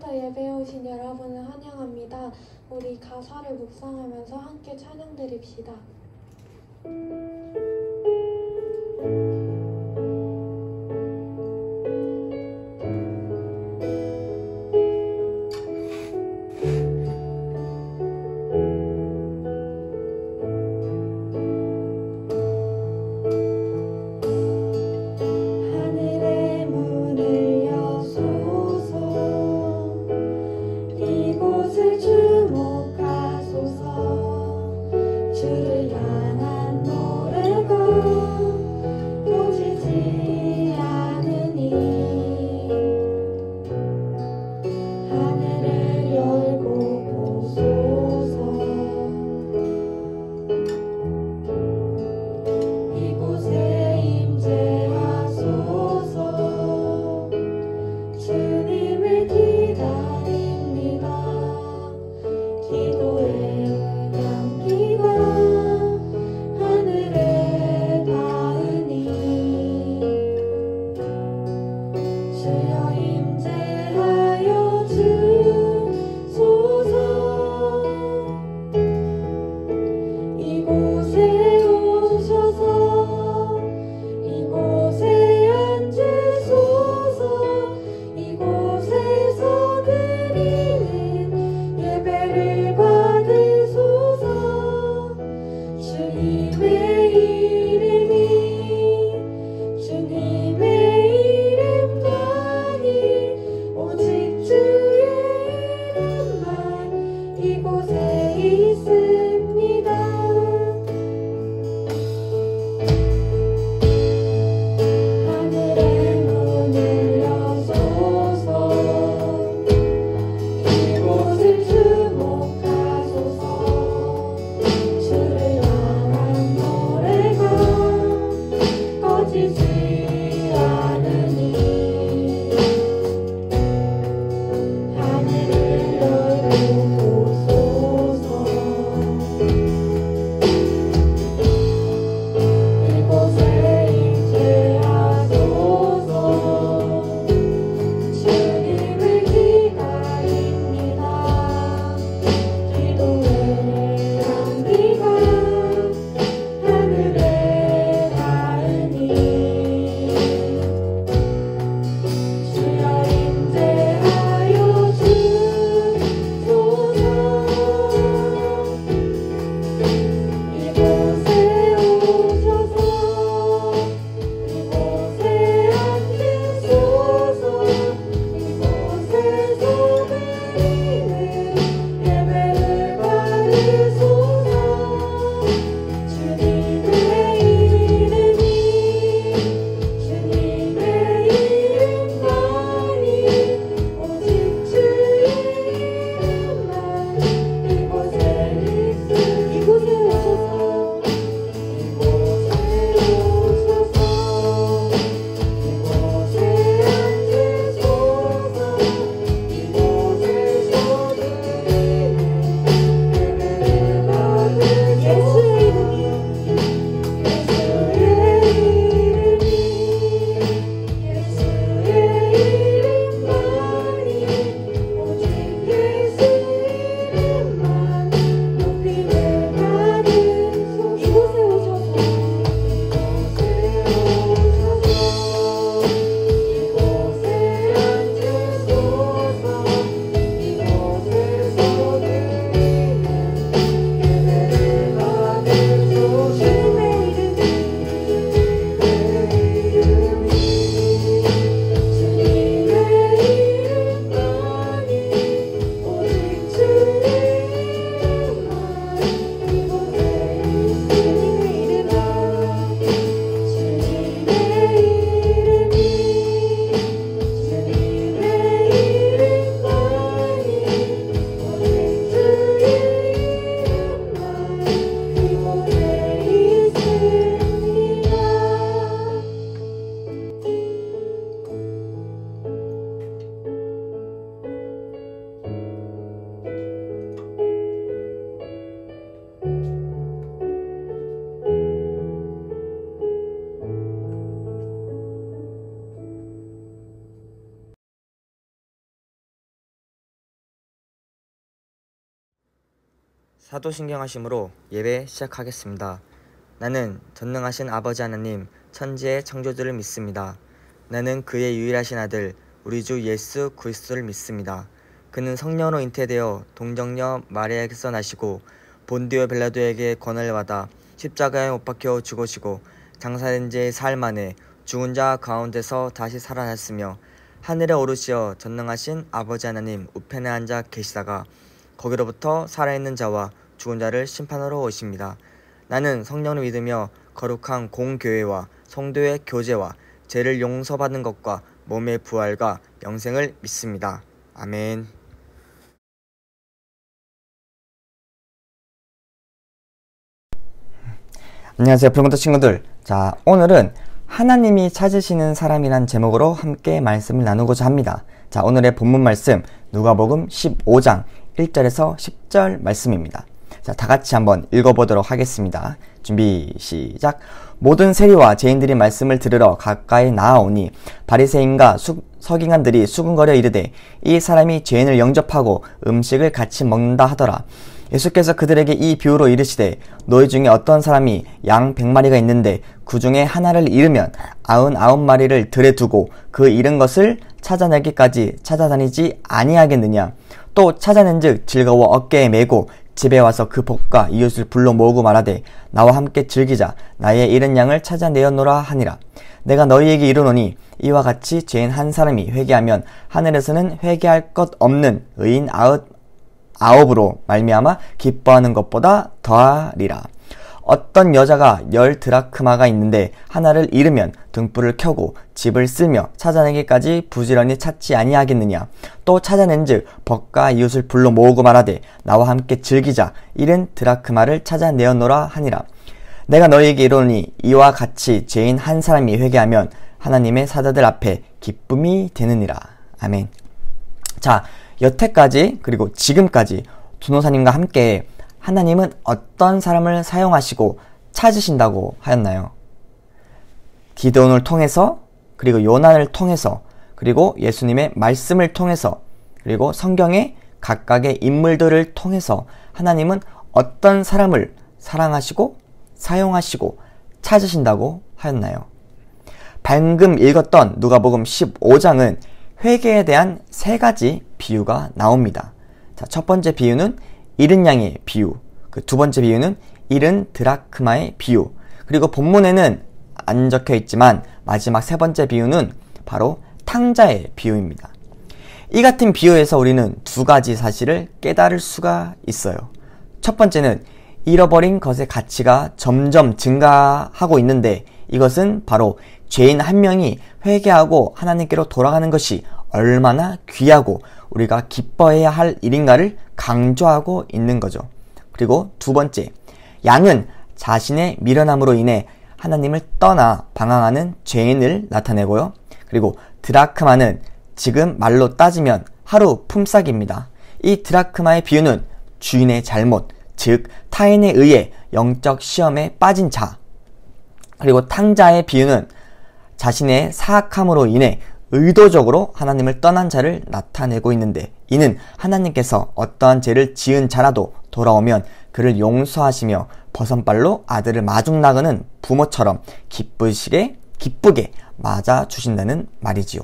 곳에서 예배에 오신 여러분을 환영합니다. 우리 가사를 묵상하면서 함께 찬양드립시다. 하늘을 열고 보소서. 사도신경하심으로 예배 시작하겠습니다. 나는 전능하신 아버지 하나님 천지의 창조주를 믿습니다. 나는 그의 유일하신 아들 우리 주 예수 그리스도를 믿습니다. 그는 성령으로 잉태되어 동정녀 마리아에게서 나시고 본디오 빌라도에게 권한을 받아 십자가에 못 박혀 죽으시고 장사된 지 사흘 만에 죽은 자 가운데서 다시 살아났으며 하늘에 오르시어 전능하신 아버지 하나님 우편에 앉아 계시다가 거기로부터 살아있는 자와 죽은 자를 심판하러 오십니다. 나는 성령을 믿으며 거룩한 공교회와 성도의 교제와 죄를 용서받는 것과 몸의 부활과 영생을 믿습니다. 아멘. 안녕하세요, 불금도 친구들. 자, 오늘은 하나님이 찾으시는 사람이란 제목으로 함께 말씀을 나누고자 합니다. 자, 오늘의 본문 말씀 누가복음 15장 1절에서 10절 말씀입니다. 자, 다 같이 한번 읽어보도록 하겠습니다. 준비 시작. 모든 세리와 죄인들이 말씀을 들으러 가까이 나아오니 바리새인과 서기관들이 수군거려 이르되 이 사람이 죄인을 영접하고 음식을 같이 먹는다 하더라. 예수께서 그들에게 이 비유로 이르시되 너희 중에 어떤 사람이 양 100마리가 있는데 그 중에 하나를 잃으면 99마리를 들에 두고 그 잃은 것을 찾아내기까지 찾아다니지 아니하겠느냐. 또 찾아낸즉 즐거워 어깨에 메고 집에 와서 그 복과 이웃을 불러 모으고 말하되 나와 함께 즐기자. 나의 잃은 양을 찾아내었노라 하니라. 내가 너희에게 이르노니 이와 같이 죄인 한 사람이 회개하면 하늘에서는 회개할 것 없는 의인 아홉으로 말미암아 기뻐하는 것보다 더하리라. 어떤 여자가 10드라크마가 있는데 하나를 잃으면 등불을 켜고 집을 쓸며 찾아내기까지 부지런히 찾지 아니하겠느냐. 또 찾아낸즉 벗과 이웃을 불러 모으고 말하되 나와 함께 즐기자. 잃은 드라크마를 찾아내었노라 하니라. 내가 너희에게 이르노니 이와 같이 죄인 한 사람이 회개하면 하나님의 사자들 앞에 기쁨이 되느니라. 아멘. 자, 여태까지 그리고 지금까지 두노사님과 함께 하나님은 어떤 사람을 사용하시고 찾으신다고 하였나요? 기드온을 통해서, 그리고 요난을 통해서, 그리고 예수님의 말씀을 통해서, 그리고 성경의 각각의 인물들을 통해서 하나님은 어떤 사람을 사랑하시고 사용하시고 찾으신다고 하였나요? 방금 읽었던 누가복음 15장은 회개에 대한 3가지 비유가 나옵니다. 자, 첫 번째 비유는 잃은 양의 비유, 그 두 번째 비유는 잃은 드라크마의 비유, 그리고 본문에는 안 적혀 있지만 마지막 3번째 비유는 바로 탕자의 비유입니다. 이 같은 비유에서 우리는 2가지 사실을 깨달을 수가 있어요. 첫 번째는 잃어버린 것의 가치가 점점 증가하고 있는데 이것은 바로 죄인 한 명이 회개하고 하나님께로 돌아가는 것이 얼마나 귀하고 우리가 기뻐해야 할 일인가를 강조하고 있는 거죠. 그리고 두 번째, 양은 자신의 미련함으로 인해 하나님을 떠나 방황하는 죄인을 나타내고요. 그리고 드라크마는 지금 말로 따지면 하루 품삯입니다. 이 드라크마의 비유는 주인의 잘못, 즉 타인에 의해 영적 시험에 빠진 자, 그리고 탕자의 비유는 자신의 사악함으로 인해 의도적으로 하나님을 떠난 자를 나타내고 있는데 이는 하나님께서 어떠한 죄를 지은 자라도 돌아오면 그를 용서하시며 버선발로 아들을 마중 나가는 부모처럼 기쁘게 맞아주신다는 말이지요.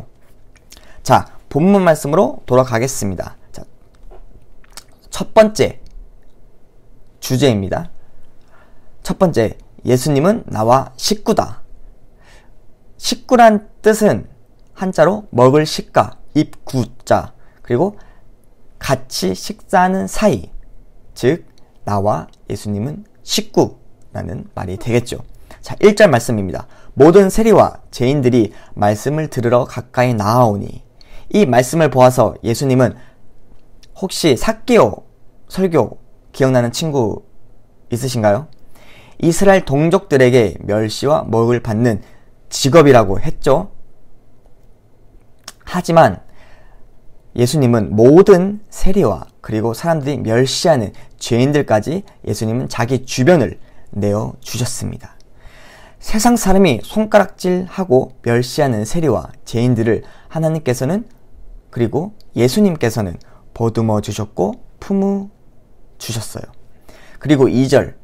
자, 본문 말씀으로 돌아가겠습니다. 자, 첫 번째 주제입니다. 첫 번째, 예수님은 나와 식구다. 식구란 뜻은 한자로 먹을 식가, 입구자, 그리고 같이 식사하는 사이, 즉 나와 예수님은 식구라는 말이 되겠죠. 자, 1절 말씀입니다. 모든 세리와 죄인들이 말씀을 들으러 가까이 나아오니. 이 말씀을 보아서 예수님은 혹시 삭개오 설교 기억나는 친구 있으신가요? 이스라엘 동족들에게 멸시와 먹을 받는 직업이라고 했죠. 하지만 예수님은 모든 세리와 그리고 사람들이 멸시하는 죄인들까지 예수님은 자기 주변을 내어주셨습니다. 세상 사람이 손가락질하고 멸시하는 세리와 죄인들을 하나님께서는 그리고 예수님께서는 보듬어 주셨고 품어 주셨어요. 그리고 2절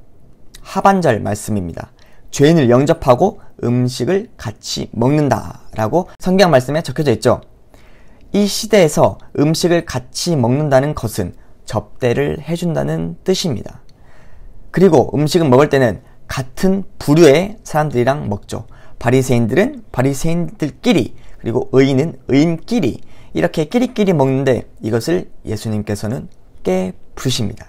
하반절 말씀입니다. 죄인을 영접하고 음식을 같이 먹는다 라고 성경 말씀에 적혀져 있죠. 이 시대에서 음식을 같이 먹는다는 것은 접대를 해준다는 뜻입니다. 그리고 음식을 먹을 때는 같은 부류의 사람들이랑 먹죠. 바리새인들은 바리새인들끼리, 그리고 의인은 의인끼리, 이렇게 끼리끼리 먹는데 이것을 예수님께서는 깨부르십니다.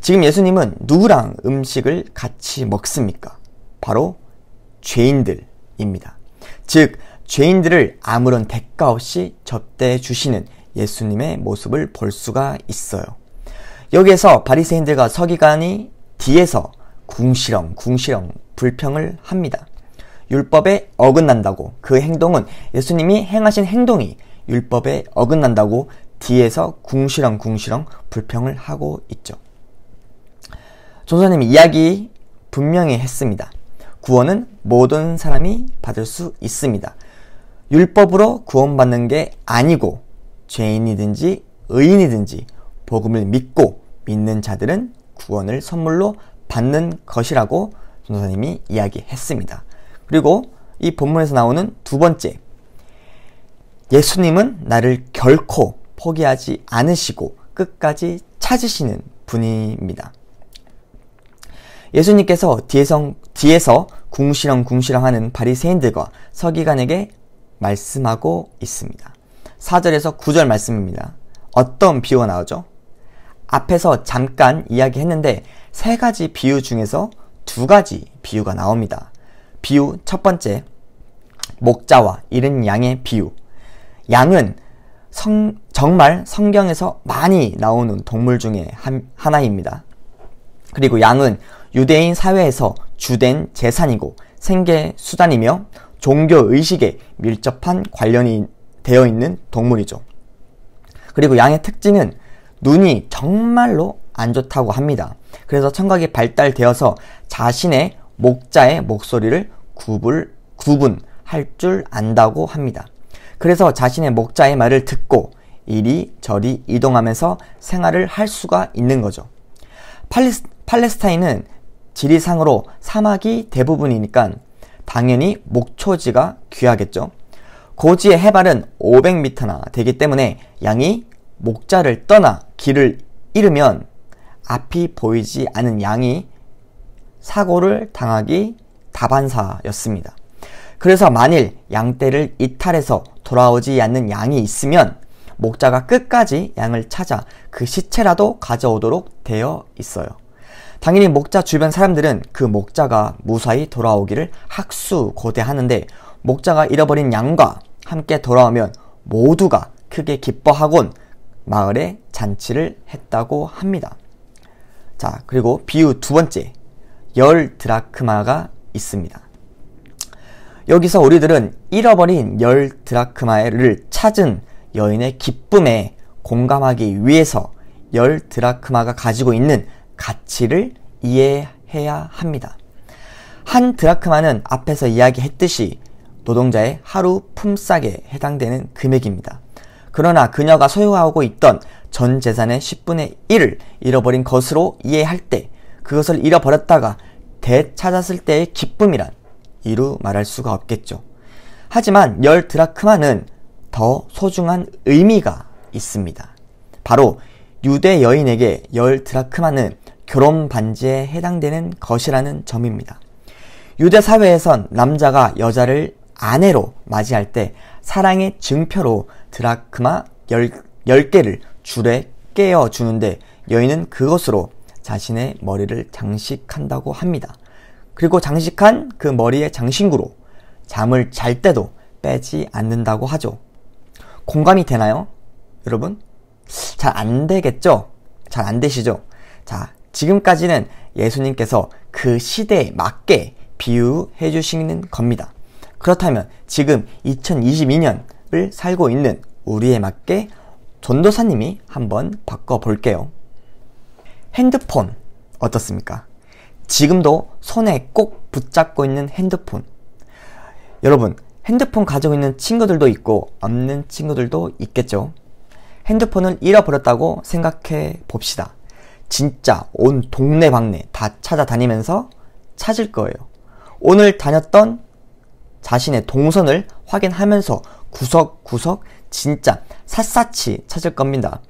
지금 예수님은 누구랑 음식을 같이 먹습니까? 바로 죄인들입니다. 즉 죄인들을 아무런 대가 없이 접대해 주시는 예수님의 모습을 볼 수가 있어요. 여기에서 바리새인들과 서기관이 뒤에서 궁시렁 불평을 합니다. 율법에 어긋난다고, 그 행동은, 예수님이 행하신 행동이 율법에 어긋난다고 뒤에서 궁시렁 불평을 하고 있죠. 전도사님이 이야기 분명히 했습니다. 구원은 모든 사람이 받을 수 있습니다. 율법으로 구원받는 게 아니고 죄인이든지 의인이든지 복음을 믿고 믿는 자들은 구원을 선물로 받는 것이라고 전도사님이 이야기했습니다. 그리고 이 본문에서 나오는 두 번째, 예수님은 나를 결코 포기하지 않으시고 끝까지 찾으시는 분입니다. 예수님께서 뒤에서 궁시렁하는 바리새인들과 서기관에게 말씀하고 있습니다. 4절에서 9절 말씀입니다. 어떤 비유가 나오죠? 앞에서 잠깐 이야기했는데 세 가지 비유 중에서 두 가지 비유가 나옵니다. 비유 첫 번째, 목자와 잃은 양의 비유. 양은 정말 성경에서 많이 나오는 동물 중에 하나입니다. 그리고 양은 유대인 사회에서 주된 재산이고 생계수단이며 종교의식에 밀접한 관련이 되어 있는 동물이죠. 그리고 양의 특징은 눈이 정말로 안 좋다고 합니다. 그래서 청각이 발달되어서 자신의 목자의 목소리를 구분할 줄 안다고 합니다. 그래서 자신의 목자의 말을 듣고 이리저리 이동하면서 생활을 할 수가 있는 거죠. 팔레스타인은 지리상으로 사막이 대부분이니까 당연히 목초지가 귀하겠죠. 고지의 해발은 500m나 되기 때문에 양이 목자를 떠나 길을 잃으면 앞이 보이지 않은 양이 사고를 당하기 다반사였습니다. 그래서 만일 양떼를 이탈해서 돌아오지 않는 양이 있으면 목자가 끝까지 양을 찾아 그 시체라도 가져오도록 되어 있어요. 당연히 목자 주변 사람들은 그 목자가 무사히 돌아오기를 학수고대하는데 목자가 잃어버린 양과 함께 돌아오면 모두가 크게 기뻐하곤 마을에 잔치를 했다고 합니다. 자, 그리고 비유 두 번째, 10드라크마가 있습니다. 여기서 우리들은 잃어버린 10드라크마를 찾은 여인의 기쁨에 공감하기 위해서 10드라크마가 가지고 있는 가치를 이해해야 합니다. 한 드라크마는 앞에서 이야기했듯이 노동자의 하루 품삯에 해당되는 금액입니다. 그러나 그녀가 소유하고 있던 전 재산의 10분의 1을 잃어버린 것으로 이해할 때 그것을 잃어버렸다가 되찾았을 때의 기쁨이란 이루 말할 수가 없겠죠. 하지만 10드라크마는 더 소중한 의미가 있습니다. 바로 유대 여인에게 10드라크마는 결혼 반지에 해당되는 것이라는 점입니다. 유대 사회에선 남자가 여자를 아내로 맞이할 때 사랑의 증표로 드라크마 10개를 줄에 깨어 주는데 여인은 그것으로 자신의 머리를 장식한다고 합니다. 그리고 장식한 그 머리의 장신구로 잠을 잘 때도 빼지 않는다고 하죠. 공감이 되나요? 여러분? 잘 안 되겠죠? 잘 안 되시죠? 자, 지금까지는 예수님께서 그 시대에 맞게 비유해 주시는 겁니다. 그렇다면 지금 2022년을 살고 있는 우리에 맞게 전도사님이 한번 바꿔볼게요. 핸드폰 어떻습니까? 지금도 손에 꼭 붙잡고 있는 핸드폰. 여러분, 핸드폰 가지고 있는 친구들도 있고 없는 친구들도 있겠죠. 핸드폰을 잃어버렸다고 생각해 봅시다. 진짜 온 동네방네 다 찾아다니면서 찾을 거예요. 오늘 다녔던 자신의 동선을 확인하면서 구석구석 진짜 샅샅이 찾을 겁니다.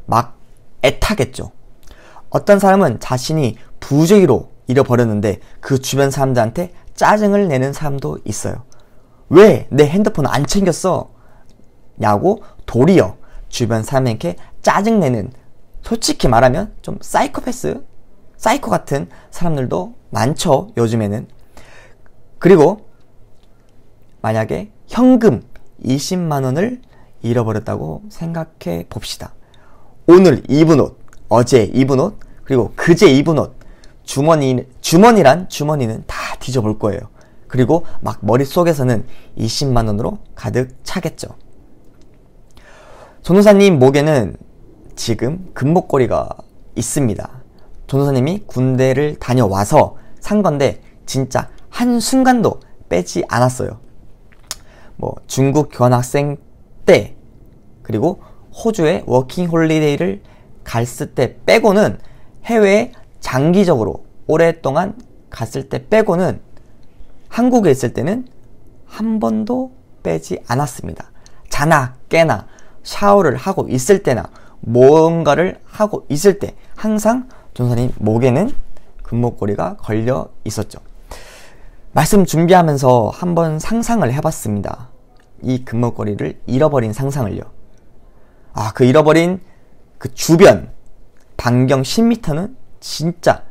막 애타겠죠. 어떤 사람은 자신이 부주의로 잃어버렸는데 그 주변 사람들한테 짜증을 내는 사람도 있어요. 왜 내 핸드폰 안 챙겼어? 냐고 도리어 주변 사람에게 짜증내는, 솔직히 말하면 좀 사이코 같은 사람들도 많죠, 요즘에는. 그리고 만약에 현금 20만 원을 잃어버렸다고 생각해 봅시다. 오늘 입은 옷, 어제 입은 옷, 그리고 그제 입은 옷, 주머니란 주머니는 다 뒤져볼 거예요. 그리고 막 머릿속에서는 20만 원으로 가득 차겠죠. 전도사님 목에는 지금 금목걸이가 있습니다. 전도사님이 군대를 다녀와서 산 건데 진짜 한순간도 빼지 않았어요. 중국 교환학생 때, 그리고 호주에 워킹 홀리데이를 갔을 때 빼고는, 해외에 장기적으로 오랫동안 갔을 때 빼고는, 한국에 있을 때는 한 번도 빼지 않았습니다. 자나 깨나 샤워를 하고 있을 때나 뭔가를 하고 있을 때 항상 전도사님 목에는 금목걸이가 걸려 있었죠. 말씀 준비하면서 한번 상상을 해봤습니다. 이 금목걸이를 잃어버린 상상을요. 그 잃어버린 그 주변 반경 10m는 진짜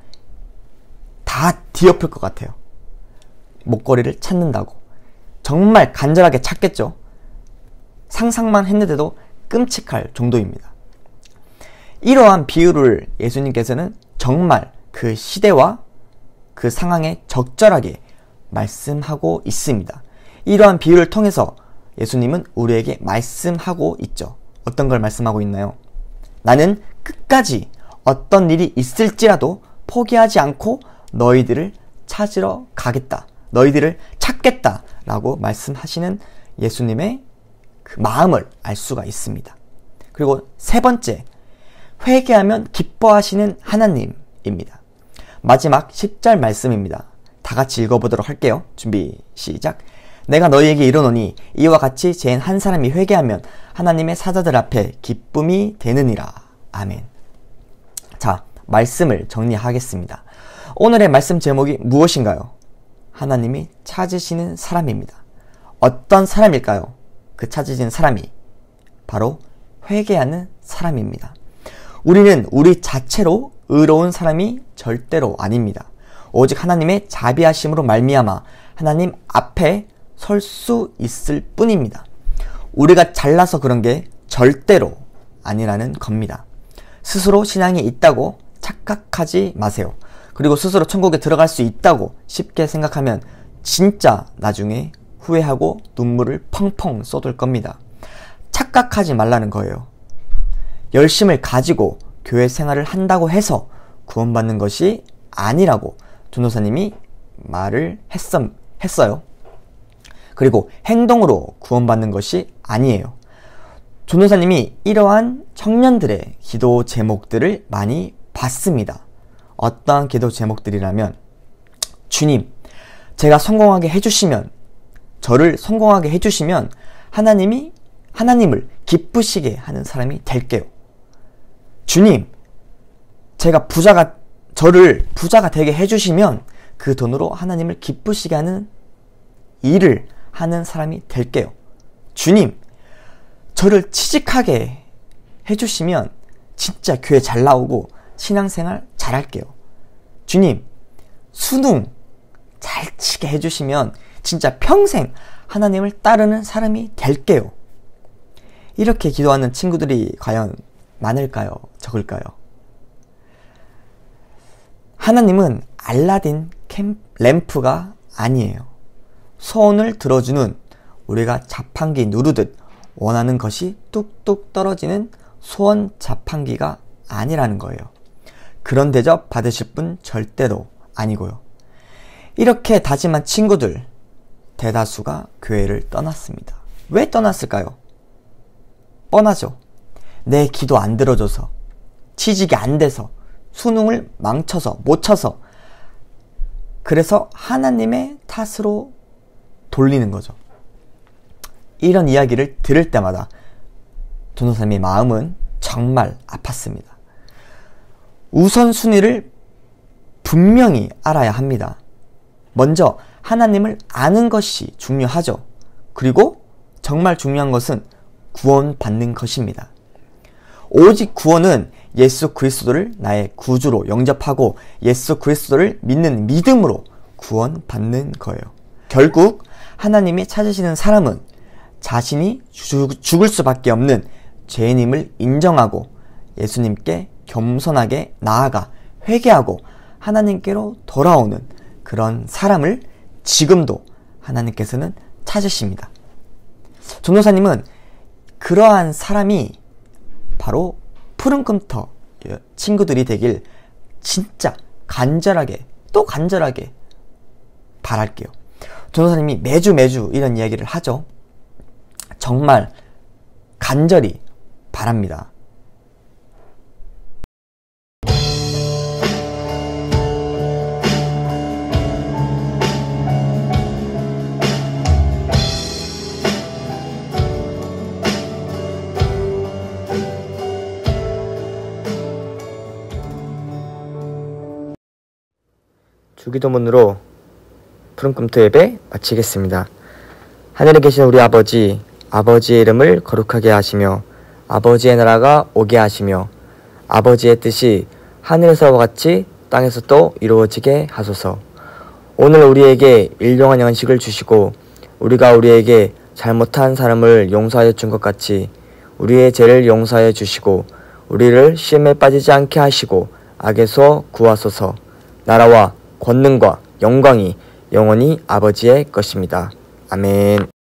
다 뒤엎을 것 같아요. 목걸이를 찾는다고 정말 간절하게 찾겠죠. 상상만 했는데도 끔찍할 정도입니다. 이러한 비유를 예수님께서는 정말 그 시대와 그 상황에 적절하게 말씀하고 있습니다. 이러한 비유를 통해서 예수님은 우리에게 말씀하고 있죠. 어떤 걸 말씀하고 있나요? 나는 끝까지 어떤 일이 있을지라도 포기하지 않고 너희들을 찾으러 가겠다. 너희들을 찾겠다. 라고 말씀하시는 예수님의 그 마음을 알 수가 있습니다. 그리고 세 번째, 회개하면 기뻐하시는 하나님입니다. 마지막 10절 말씀입니다. 다 같이 읽어보도록 할게요. 준비 시작. 내가 너희에게 이르노니 이와 같이 죄인 한 사람이 회개하면 하나님의 사자들 앞에 기쁨이 되느니라. 아멘. 자, 말씀을 정리하겠습니다. 오늘의 말씀 제목이 무엇인가요? 하나님이 찾으시는 사람입니다. 어떤 사람일까요? 그 찾으시는 사람이 바로 회개하는 사람입니다. 우리는 우리 자체로 의로운 사람이 절대로 아닙니다. 오직 하나님의 자비하심으로 말미암아 하나님 앞에 설 수 있을 뿐입니다. 우리가 잘나서 그런 게 절대로 아니라는 겁니다. 스스로 신앙이 있다고 착각하지 마세요. 그리고 스스로 천국에 들어갈 수 있다고 쉽게 생각하면 진짜 나중에 후회하고 눈물을 펑펑 쏟을 겁니다. 착각하지 말라는 거예요. 열심을 가지고 교회 생활을 한다고 해서 구원받는 것이 아니라고 전도사님이 말을 했어요. 그리고 행동으로 구원받는 것이 아니에요. 전도사님이 이러한 청년들의 기도 제목들을 많이 봤습니다. 어떠한 기도 제목들이라면, 주님, 제가 성공하게 해주시면, 저를 성공하게 해주시면 하나님을 기쁘시게 하는 사람이 될게요. 주님, 저를 부자가 되게 해주시면 그 돈으로 하나님을 기쁘시게 하는 일을 하는 사람이 될게요. 주님, 저를 취직하게 해주시면 진짜 교회 잘 나오고 신앙생활 잘 할게요. 주님, 수능 잘 치게 해주시면 진짜 평생 하나님을 따르는 사람이 될게요. 이렇게 기도하는 친구들이 과연 많을까요? 적을까요? 하나님은 알라딘 램프가 아니에요. 소원을 들어주는, 우리가 자판기 누르듯 원하는 것이 뚝뚝 떨어지는 소원 자판기가 아니라는 거예요. 그런 대접 받으실 분 절대로 아니고요. 이렇게 다짐한 친구들 대다수가 교회를 떠났습니다. 왜 떠났을까요? 뻔하죠. 내 기도 안 들어줘서, 취직이 안 돼서, 수능을 망쳐서 못 쳐서 그래서 하나님의 탓으로 돌리는 거죠. 이런 이야기를 들을 때마다 전도사님의 마음은 정말 아팠습니다. 우선순위를 분명히 알아야 합니다. 먼저 하나님을 아는 것이 중요하죠. 그리고 정말 중요한 것은 구원받는 것입니다. 오직 구원은 예수 그리스도를 나의 구주로 영접하고 예수 그리스도를 믿는 믿음으로 구원받는 거예요. 결국 하나님이 찾으시는 사람은 자신이 죽을 수밖에 없는 죄인임을 인정하고 예수님께 겸손하게 나아가 회개하고 하나님께로 돌아오는 그런 사람을 지금도 하나님께서는 찾으십니다. 전도사님은 그러한 사람이 바로 푸른금터 친구들이 되길 진짜 간절하게 또 간절하게 바랄게요. 전도사님이 매주 이런 이야기를 하죠. 정말 간절히 바랍니다. 주기도문으로 푸른금토 예배 마치겠습니다. 하늘에 계신 우리 아버지, 아버지의 이름을 거룩하게 하시며 아버지의 나라가 오게 하시며 아버지의 뜻이 하늘에서와 같이 땅에서도 이루어지게 하소서. 오늘 우리에게 일용할 양식을 주시고 우리가 우리에게 잘못한 사람을 용서하여 준 것 같이 우리의 죄를 용서하여 주시고 우리를 시험에 빠지지 않게 하시고 악에서 구하소서. 나라와 권능과 영광이 영원히 아버지의 것입니다. 아멘.